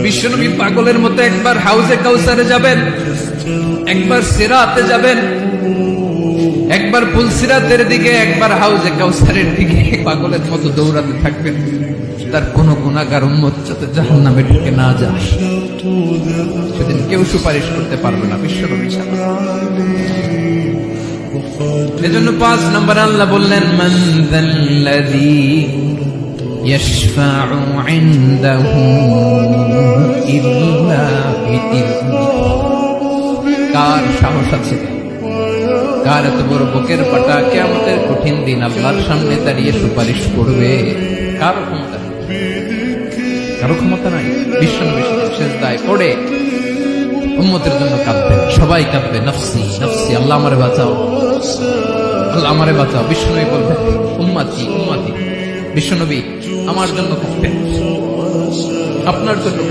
বিশ্বনবী পাগলের মতো একবার হাউজে কাউসারে যাবেন, একবার সিরাতে যাবেন, একবার পুলসিরাতের দিকে, একবার হাউজে কাউসারের দিকে পাগলের মতো দৌড়াতে থাকবেন। তার কোন গুনাহগার উম্মত যাতে জাহান্নামে ঢুকে না যায়, সেদিন কেউ সুপারিশ করতে পারবে না বিশ্বনবী ছাড়া। এজন্য 5 নম্বর আল্লাহ বললেন, মান যাল্লাযী ইয়াশফাউ ইনদাহু ইল্লা বিইযনিহি। কার সাহস আছে, কার এত বড় বুকের পাটা কিয়ামতের কঠিন দিন আল্লাহর সামনে দাঁড়িয়ে সুপারিশ করবে? কারো ক্ষমতা নেই, কারো ক্ষমতা নাই। বিশ্বনবী সিজদায় পড়ে উম্মতের জন্য কাঁদবেন, সবাই কাঁদবে, নফসি নফসি, আল্লাহ আমারে বাঁচাও, আল্লাহ আমারে বাঁচাও। বিশ্বনবী বলবেন, উম্মতি উম্মতি। বিশ্বনবী আমার জন্য কাঁদবেন, আপনার জন্য কাঁদবেন।